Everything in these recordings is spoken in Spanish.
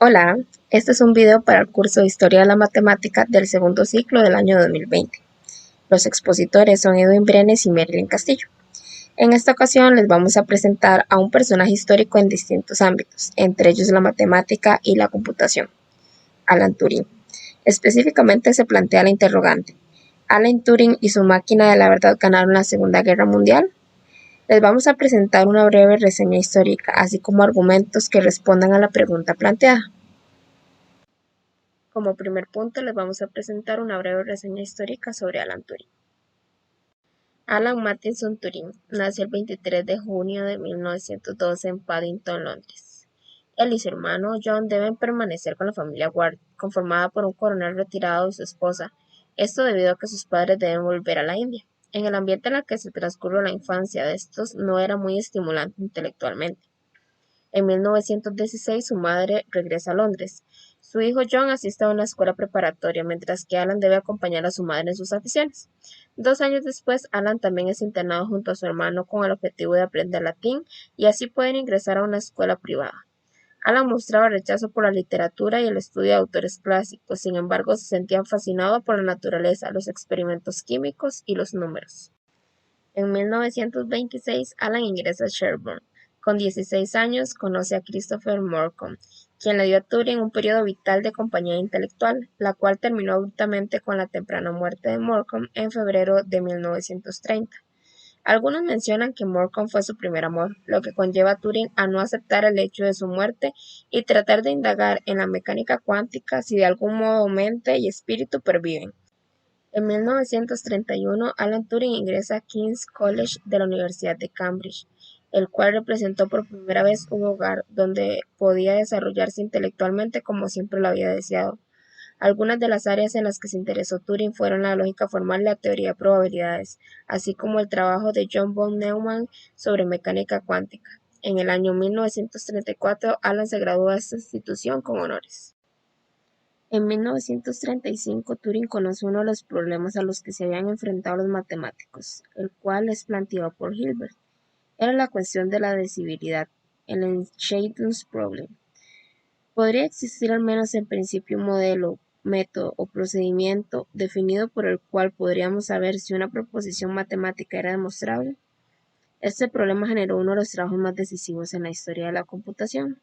Hola, este es un video para el curso de Historia de la Matemática del segundo ciclo del año 2020. Los expositores son Edwin Brenes y Marilyn Castillo. En esta ocasión les vamos a presentar a un personaje histórico en distintos ámbitos, entre ellos la matemática y la computación, Alan Turing. Específicamente se plantea la interrogante: ¿Alan Turing y su máquina de la verdad ganaron la Segunda Guerra Mundial? Les vamos a presentar una breve reseña histórica, así como argumentos que respondan a la pregunta planteada. Como primer punto, les vamos a presentar una breve reseña histórica sobre Alan Turing. Alan Matheson Turing nació el 23 de junio de 1912 en Paddington, Londres. Él y su hermano John deben permanecer con la familia Ward, conformada por un coronel retirado y su esposa, esto debido a que sus padres deben volver a la India. En el ambiente en el que se transcurrió la infancia de estos no era muy estimulante intelectualmente. En 1916 su madre regresa a Londres. Su hijo John asiste a una escuela preparatoria, mientras que Alan debe acompañar a su madre en sus aficiones. 2 años después, Alan también es internado junto a su hermano con el objetivo de aprender latín y así poder ingresar a una escuela privada. Alan mostraba rechazo por la literatura y el estudio de autores clásicos, sin embargo se sentía fascinado por la naturaleza, los experimentos químicos y los números. En 1926, Alan ingresa a Sherborne. Con 16 años, conoce a Christopher Morcom, quien le dio a Turing un periodo vital de compañía intelectual, la cual terminó abruptamente con la temprana muerte de Morcom en febrero de 1930. Algunos mencionan que Morcom fue su primer amor, lo que conlleva a Turing a no aceptar el hecho de su muerte y tratar de indagar en la mecánica cuántica si de algún modo mente y espíritu perviven. En 1931, Alan Turing ingresa a King's College de la Universidad de Cambridge, el cual representó por primera vez un hogar donde podía desarrollarse intelectualmente como siempre lo había deseado. Algunas de las áreas en las que se interesó Turing fueron la lógica formal y la teoría de probabilidades, así como el trabajo de John von Neumann sobre mecánica cuántica. En el año 1934, Alan se graduó de esta institución con honores. En 1935, Turing conoció uno de los problemas a los que se habían enfrentado los matemáticos, el cual es planteado por Hilbert. Era la cuestión de la divisibilidad, el Enchantress Problem. Podría existir al menos en principio un modelo, método o procedimiento definido por el cual podríamos saber si una proposición matemática era demostrable. Este problema generó uno de los trabajos más decisivos en la historia de la computación,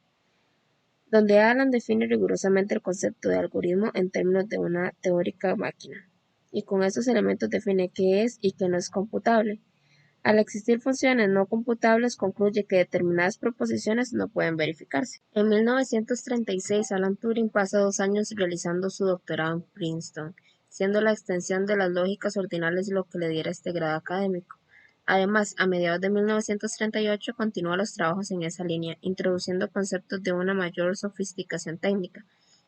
donde Alan define rigurosamente el concepto de algoritmo en términos de una teórica máquina, y con estos elementos define qué es y qué no es computable. Al existir funciones no computables, concluye que determinadas proposiciones no pueden verificarse. En 1936, Alan Turing pasa 2 años realizando su doctorado en Princeton, siendo la extensión de las lógicas ordinales lo que le diera este grado académico. Además, a mediados de 1938 continúa los trabajos en esa línea, introduciendo conceptos de una mayor sofisticación técnica,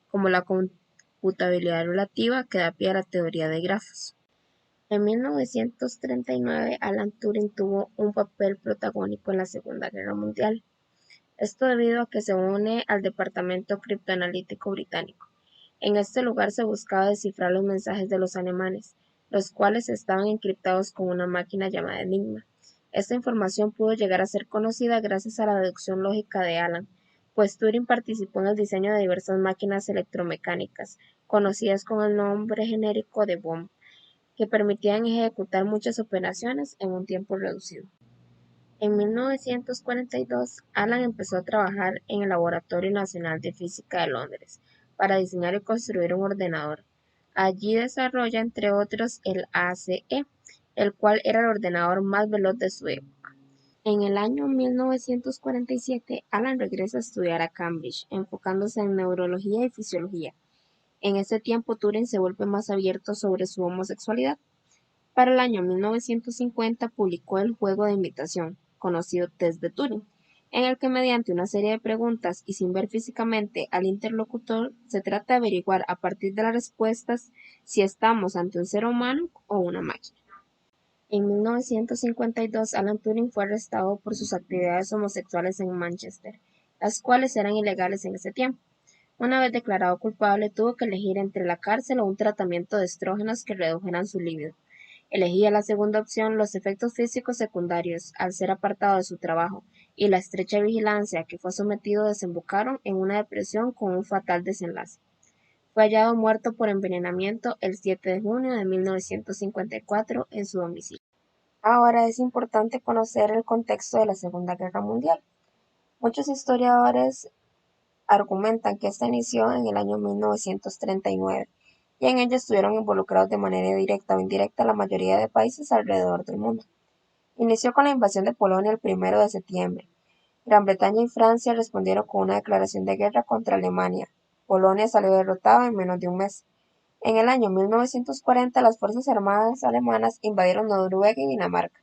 como la computabilidad relativa que da pie a la teoría de grafos. En 1939, Alan Turing tuvo un papel protagónico en la Segunda Guerra Mundial. Esto debido a que se une al Departamento Criptoanalítico Británico. En este lugar se buscaba descifrar los mensajes de los alemanes, los cuales estaban encriptados con una máquina llamada Enigma. Esta información pudo llegar a ser conocida gracias a la deducción lógica de Alan, pues Turing participó en el diseño de diversas máquinas electromecánicas, conocidas con el nombre genérico de Bomb, que permitían ejecutar muchas operaciones en un tiempo reducido. En 1942, Alan empezó a trabajar en el Laboratorio Nacional de Física de Londres para diseñar y construir un ordenador. Allí desarrolla, entre otros, el ACE, el cual era el ordenador más veloz de su época. En el año 1947, Alan regresa a estudiar a Cambridge, enfocándose en neurología y fisiología. En ese tiempo, Turing se vuelve más abierto sobre su homosexualidad. Para el año 1950 publicó el juego de imitación, conocido test de Turing, en el que mediante una serie de preguntas y sin ver físicamente al interlocutor, se trata de averiguar a partir de las respuestas si estamos ante un ser humano o una máquina. En 1952, Alan Turing fue arrestado por sus actividades homosexuales en Manchester, las cuales eran ilegales en ese tiempo. Una vez declarado culpable, tuvo que elegir entre la cárcel o un tratamiento de estrógenos que redujeran su libido. Elegía la segunda opción. Los efectos físicos secundarios, al ser apartado de su trabajo y la estrecha vigilancia a que fue sometido desembocaron en una depresión con un fatal desenlace. Fue hallado muerto por envenenamiento el 7 de junio de 1954 en su domicilio. Ahora es importante conocer el contexto de la Segunda Guerra Mundial. Muchos historiadores argumentan que esta inició en el año 1939 y en ella estuvieron involucrados de manera directa o indirecta la mayoría de países alrededor del mundo. Inició con la invasión de Polonia el 1 de septiembre. Gran Bretaña y Francia respondieron con una declaración de guerra contra Alemania. Polonia salió derrotada en menos de un mes. En el año 1940 las fuerzas armadas alemanas invadieron Noruega y Dinamarca,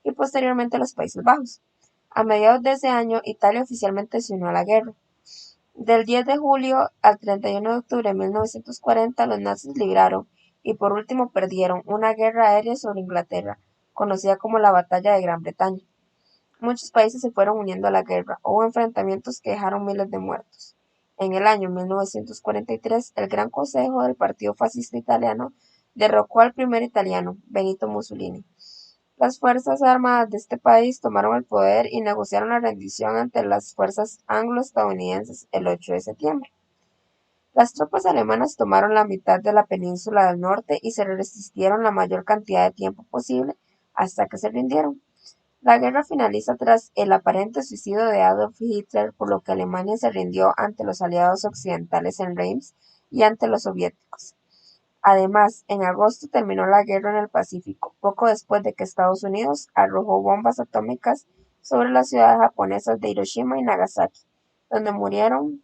y posteriormente los Países Bajos. A mediados de ese año, Italia oficialmente se unió a la guerra. Del 10 de julio al 31 de octubre de 1940 los nazis libraron, y por último perdieron, una guerra aérea sobre Inglaterra, conocida como la Batalla de Gran Bretaña. Muchos países se fueron uniendo a la guerra, hubo enfrentamientos que dejaron miles de muertos. En el año 1943, el Gran Consejo del Partido Fascista Italiano derrocó al primer italiano, Benito Mussolini. Las fuerzas armadas de este país tomaron el poder y negociaron la rendición ante las fuerzas anglo-estadounidenses el 8 de septiembre. Las tropas alemanas tomaron la mitad de la península del norte y se resistieron la mayor cantidad de tiempo posible hasta que se rindieron. La guerra finaliza tras el aparente suicidio de Adolf Hitler, por lo que Alemania se rindió ante los aliados occidentales en Reims y ante los soviéticos. Además, en agosto terminó la guerra en el Pacífico, poco después de que Estados Unidos arrojó bombas atómicas sobre las ciudades japonesas de Hiroshima y Nagasaki, donde murieron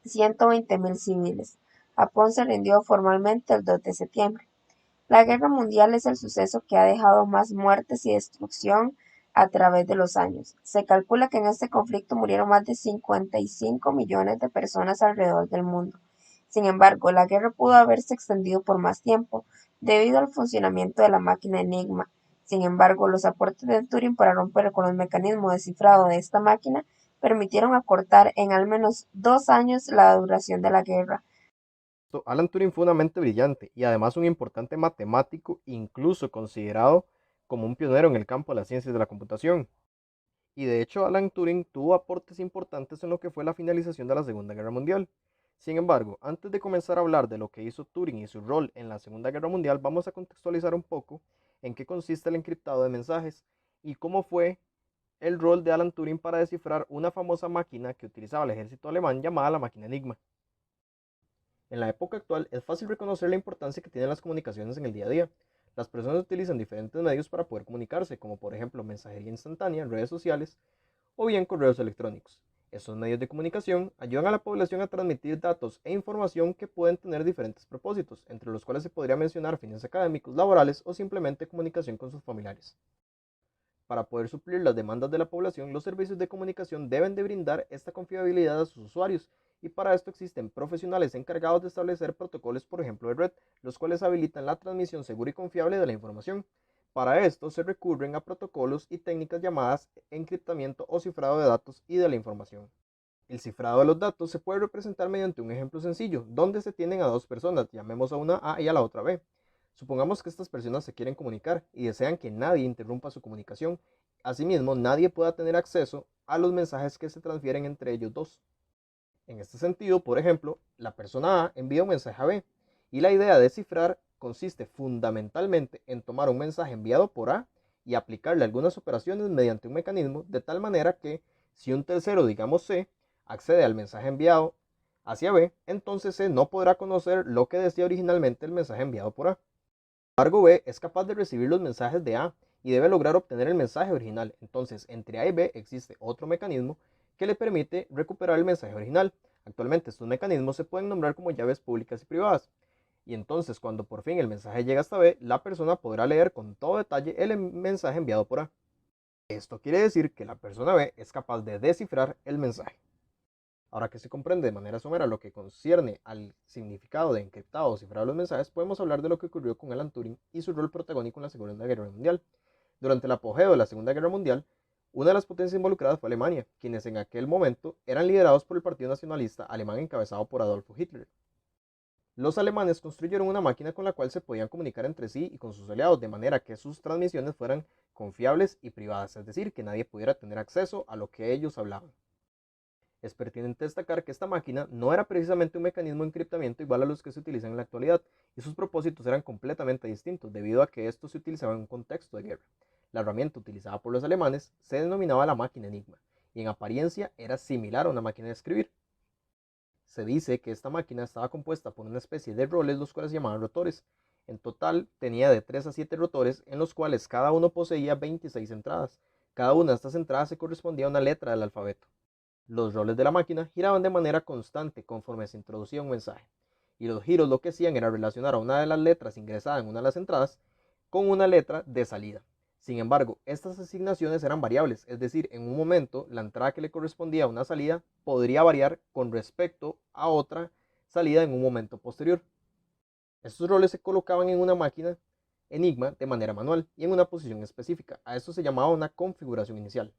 120.000 civiles. Japón se rindió formalmente el 2 de septiembre. La Guerra Mundial es el suceso que ha dejado más muertes y destrucción a través de los años. Se calcula que en este conflicto murieron más de 55 millones de personas alrededor del mundo. Sin embargo, la guerra pudo haberse extendido por más tiempo, debido al funcionamiento de la máquina Enigma. Sin embargo, los aportes de Turing para romper con los mecanismos de cifrado de esta máquina permitieron acortar en al menos 2 años la duración de la guerra. Alan Turing fue una mente brillante y además un importante matemático, incluso considerado como un pionero en el campo de las ciencias de la computación. Y de hecho, Alan Turing tuvo aportes importantes en lo que fue la finalización de la Segunda Guerra Mundial. Sin embargo, antes de comenzar a hablar de lo que hizo Turing y su rol en la Segunda Guerra Mundial, vamos a contextualizar un poco en qué consiste el encriptado de mensajes y cómo fue el rol de Alan Turing para descifrar una famosa máquina que utilizaba el ejército alemán llamada la máquina Enigma. En la época actual es fácil reconocer la importancia que tienen las comunicaciones en el día a día. Las personas utilizan diferentes medios para poder comunicarse, como por ejemplo mensajería instantánea, redes sociales o bien correos electrónicos. Estos medios de comunicación ayudan a la población a transmitir datos e información que pueden tener diferentes propósitos, entre los cuales se podría mencionar fines académicos, laborales o simplemente comunicación con sus familiares. Para poder suplir las demandas de la población, los servicios de comunicación deben de brindar esta confiabilidad a sus usuarios, y para esto existen profesionales encargados de establecer protocolos, por ejemplo de red, los cuales habilitan la transmisión segura y confiable de la información. Para esto se recurren a protocolos y técnicas llamadas encriptamiento o cifrado de datos y de la información. El cifrado de los datos se puede representar mediante un ejemplo sencillo, donde se tienen a dos personas, llamemos a una A y a la otra B. Supongamos que estas personas se quieren comunicar y desean que nadie interrumpa su comunicación. Asimismo, nadie pueda tener acceso a los mensajes que se transfieren entre ellos dos. En este sentido, por ejemplo, la persona A envía un mensaje a B y la idea de cifrar consiste fundamentalmente en tomar un mensaje enviado por A y aplicarle algunas operaciones mediante un mecanismo de tal manera que si un tercero, digamos C, accede al mensaje enviado hacia B, entonces C no podrá conocer lo que decía originalmente el mensaje enviado por A. Sin embargo, B es capaz de recibir los mensajes de A y debe lograr obtener el mensaje original. Entonces, entre A y B existe otro mecanismo que le permite recuperar el mensaje original. Actualmente estos mecanismos se pueden nombrar como llaves públicas y privadas. Y entonces, cuando por fin el mensaje llega hasta B, la persona podrá leer con todo detalle el mensaje enviado por A. Esto quiere decir que la persona B es capaz de descifrar el mensaje. Ahora que se comprende de manera somera lo que concierne al significado de encriptado o cifrado de los mensajes, podemos hablar de lo que ocurrió con Alan Turing y su rol protagónico en la Segunda Guerra Mundial. Durante el apogeo de la Segunda Guerra Mundial, una de las potencias involucradas fue Alemania, quienes en aquel momento eran liderados por el Partido Nacionalista Alemán encabezado por Adolfo Hitler. Los alemanes construyeron una máquina con la cual se podían comunicar entre sí y con sus aliados, de manera que sus transmisiones fueran confiables y privadas, es decir, que nadie pudiera tener acceso a lo que ellos hablaban. Es pertinente destacar que esta máquina no era precisamente un mecanismo de encriptamiento igual a los que se utilizan en la actualidad, y sus propósitos eran completamente distintos, debido a que esto se utilizaba en un contexto de guerra. La herramienta utilizada por los alemanes se denominaba la máquina Enigma, y en apariencia era similar a una máquina de escribir. Se dice que esta máquina estaba compuesta por una especie de roles, los cuales se llamaban rotores. En total tenía de 3 a 7 rotores, en los cuales cada uno poseía 26 entradas. Cada una de estas entradas se correspondía a una letra del alfabeto. Los roles de la máquina giraban de manera constante conforme se introducía un mensaje, y los giros lo que hacían era relacionar a una de las letras ingresada en una de las entradas con una letra de salida. Sin embargo, estas asignaciones eran variables, es decir, en un momento la entrada que le correspondía a una salida podría variar con respecto a otra salida en un momento posterior. Estos roles se colocaban en una máquina Enigma de manera manual y en una posición específica. A esto se llamaba una configuración inicial.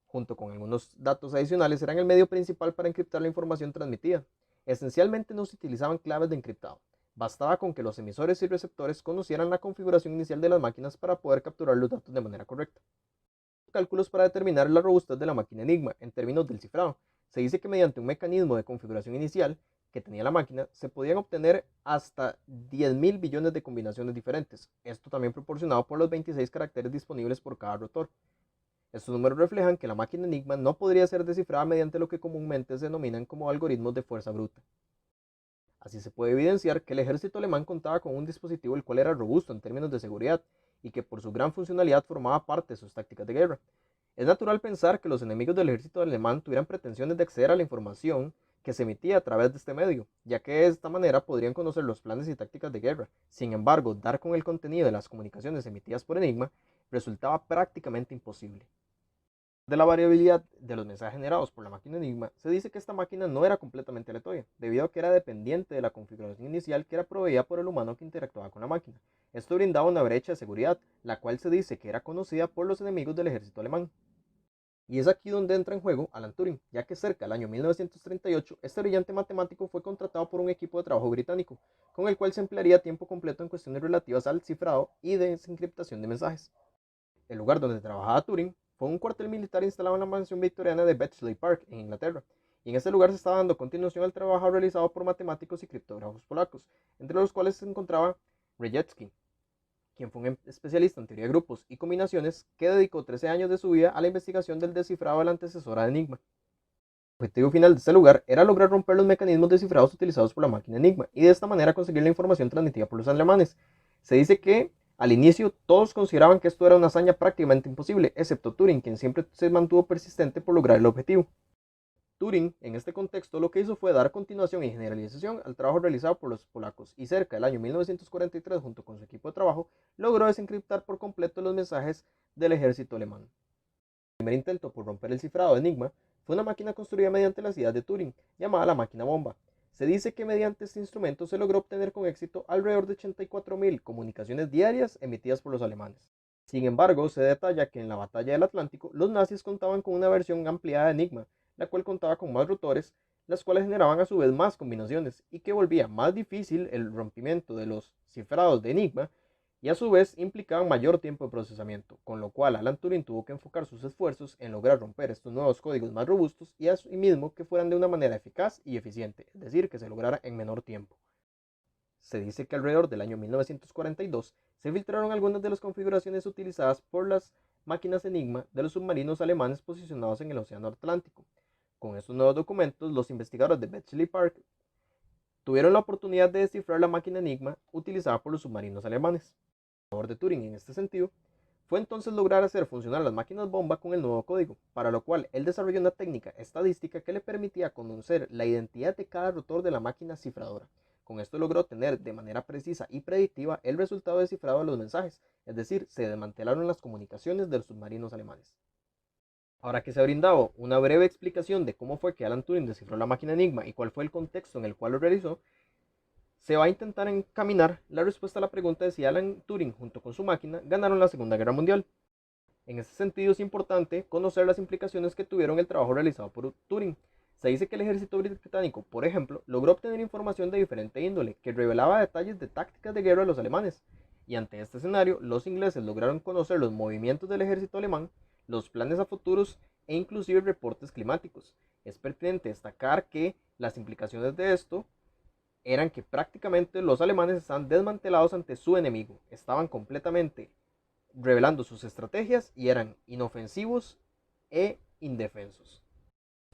Junto con algunos datos adicionales, eran el medio principal para encriptar la información transmitida. Esencialmente no se utilizaban claves de encriptado. Bastaba con que los emisores y receptores conocieran la configuración inicial de las máquinas para poder capturar los datos de manera correcta. Cálculos para determinar la robustez de la máquina Enigma en términos del cifrado. Se dice que mediante un mecanismo de configuración inicial que tenía la máquina, se podían obtener hasta 10.000 billones de combinaciones diferentes. Esto también proporcionado por los 26 caracteres disponibles por cada rotor. Estos números reflejan que la máquina Enigma no podría ser descifrada mediante lo que comúnmente se denominan como algoritmos de fuerza bruta. Así se puede evidenciar que el ejército alemán contaba con un dispositivo el cual era robusto en términos de seguridad y que por su gran funcionalidad formaba parte de sus tácticas de guerra. Es natural pensar que los enemigos del ejército alemán tuvieran pretensiones de acceder a la información que se emitía a través de este medio, ya que de esta manera podrían conocer los planes y tácticas de guerra. Sin embargo, dar con el contenido de las comunicaciones emitidas por Enigma resultaba prácticamente imposible. De la variabilidad de los mensajes generados por la máquina Enigma, se dice que esta máquina no era completamente aleatoria, debido a que era dependiente de la configuración inicial que era proveída por el humano que interactuaba con la máquina. Esto brindaba una brecha de seguridad, la cual se dice que era conocida por los enemigos del ejército alemán. Y es aquí donde entra en juego Alan Turing, ya que cerca del año 1938, este brillante matemático fue contratado por un equipo de trabajo británico, con el cual se emplearía tiempo completo en cuestiones relativas al cifrado y desencriptación de mensajes. El lugar donde trabajaba Turing fue un cuartel militar instalado en la mansión victoriana de Bletchley Park, en Inglaterra, y en este lugar se estaba dando continuación al trabajo realizado por matemáticos y criptógrafos polacos, entre los cuales se encontraba Rejewski, quien fue un especialista en teoría de grupos y combinaciones que dedicó 13 años de su vida a la investigación del descifrado de la antecesora de Enigma. El objetivo final de este lugar era lograr romper los mecanismos descifrados utilizados por la máquina Enigma y de esta manera conseguir la información transmitida por los alemanes. Se dice que al inicio todos consideraban que esto era una hazaña prácticamente imposible, excepto Turing, quien siempre se mantuvo persistente por lograr el objetivo. Turing, en este contexto, lo que hizo fue dar continuación y generalización al trabajo realizado por los polacos y cerca del año 1943, junto con su equipo de trabajo, logró desencriptar por completo los mensajes del ejército alemán. El primer intento por romper el cifrado de Enigma fue una máquina construida mediante las ideas de Turing, llamada la máquina bomba. Se dice que mediante este instrumento se logró obtener con éxito alrededor de 84.000 comunicaciones diarias emitidas por los alemanes. Sin embargo, se detalla que en la batalla del Atlántico, los nazis contaban con una versión ampliada de Enigma, la cual contaba con más rotores, las cuales generaban a su vez más combinaciones, y que volvía más difícil el rompimiento de los cifrados de Enigma, y a su vez implicaban mayor tiempo de procesamiento, con lo cual Alan Turing tuvo que enfocar sus esfuerzos en lograr romper estos nuevos códigos más robustos y asimismo que fueran de una manera eficaz y eficiente, es decir, que se lograra en menor tiempo. Se dice que alrededor del año 1942 se filtraron algunas de las configuraciones utilizadas por las máquinas Enigma de los submarinos alemanes posicionados en el Océano Atlántico. Con estos nuevos documentos, los investigadores de Bletchley Park tuvieron la oportunidad de descifrar la máquina Enigma utilizada por los submarinos alemanes. La labor de Turing en este sentido fue entonces lograr hacer funcionar las máquinas bomba con el nuevo código, para lo cual él desarrolló una técnica estadística que le permitía conocer la identidad de cada rotor de la máquina cifradora. Con esto logró tener de manera precisa y predictiva el resultado descifrado de los mensajes, es decir, se desmantelaron las comunicaciones de los submarinos alemanes. Ahora que se ha brindado una breve explicación de cómo fue que Alan Turing descifró la máquina Enigma y cuál fue el contexto en el cual lo realizó, se va a intentar encaminar la respuesta a la pregunta de si Alan Turing junto con su máquina ganaron la Segunda Guerra Mundial. En este sentido es importante conocer las implicaciones que tuvieron el trabajo realizado por Turing. Se dice que el ejército británico, por ejemplo, logró obtener información de diferente índole que revelaba detalles de tácticas de guerra de los alemanes, y ante este escenario, los ingleses lograron conocer los movimientos del ejército alemán, los planes a futuros e inclusive reportes climáticos. Es pertinente destacar que las implicaciones de esto eran que prácticamente los alemanes estaban desmantelados ante su enemigo, estaban completamente revelando sus estrategias y eran inofensivos e indefensos.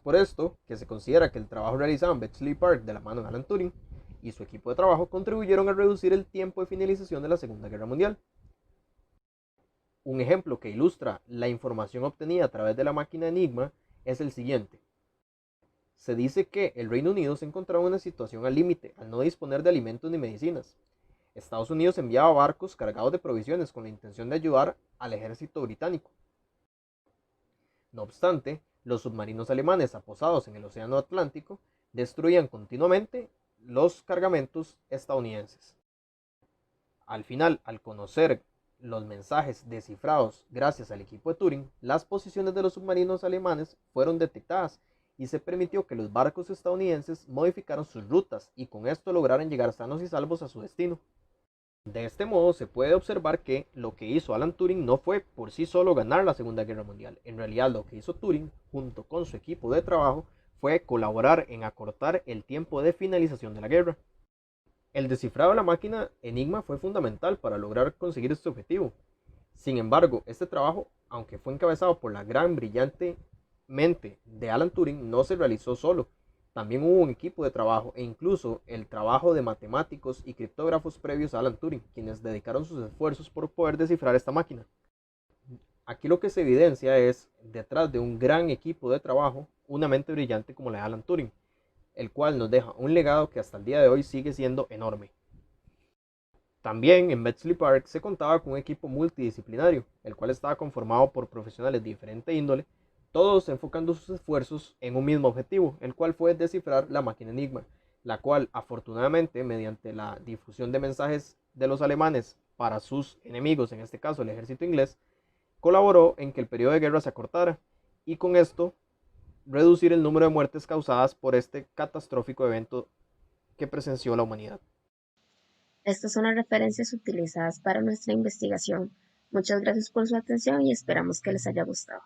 Por esto que se considera que el trabajo realizado en Bletchley Park de la mano de Alan Turing y su equipo de trabajo contribuyeron a reducir el tiempo de finalización de la Segunda Guerra Mundial. Un ejemplo que ilustra la información obtenida a través de la máquina Enigma es el siguiente. Se dice que el Reino Unido se encontraba en una situación al límite al no disponer de alimentos ni medicinas. Estados Unidos enviaba barcos cargados de provisiones con la intención de ayudar al ejército británico. No obstante, los submarinos alemanes aposados en el Océano Atlántico destruían continuamente los cargamentos estadounidenses. Al final, al conocer los mensajes descifrados gracias al equipo de Turing, las posiciones de los submarinos alemanes fueron detectadas y se permitió que los barcos estadounidenses modificaran sus rutas y con esto lograran llegar sanos y salvos a su destino. De este modo se puede observar que lo que hizo Alan Turing no fue por sí solo ganar la Segunda Guerra Mundial. En realidad lo que hizo Turing junto con su equipo de trabajo fue colaborar en acortar el tiempo de finalización de la guerra. El descifrado de la máquina Enigma fue fundamental para lograr conseguir este objetivo. Sin embargo, este trabajo, aunque fue encabezado por la gran brillante mente de Alan Turing, no se realizó solo. También hubo un equipo de trabajo e incluso el trabajo de matemáticos y criptógrafos previos a Alan Turing, quienes dedicaron sus esfuerzos por poder descifrar esta máquina. Aquí lo que se evidencia es, detrás de un gran equipo de trabajo, una mente brillante como la de Alan Turing, el cual nos deja un legado que hasta el día de hoy sigue siendo enorme. También en Bletchley Park se contaba con un equipo multidisciplinario, el cual estaba conformado por profesionales de diferente índole, todos enfocando sus esfuerzos en un mismo objetivo, el cual fue descifrar la máquina Enigma, la cual afortunadamente mediante la difusión de mensajes de los alemanes para sus enemigos, en este caso el ejército inglés, colaboró en que el periodo de guerra se acortara y con esto reducir el número de muertes causadas por este catastrófico evento que presenció la humanidad. Estas son las referencias utilizadas para nuestra investigación. Muchas gracias por su atención y esperamos que les haya gustado.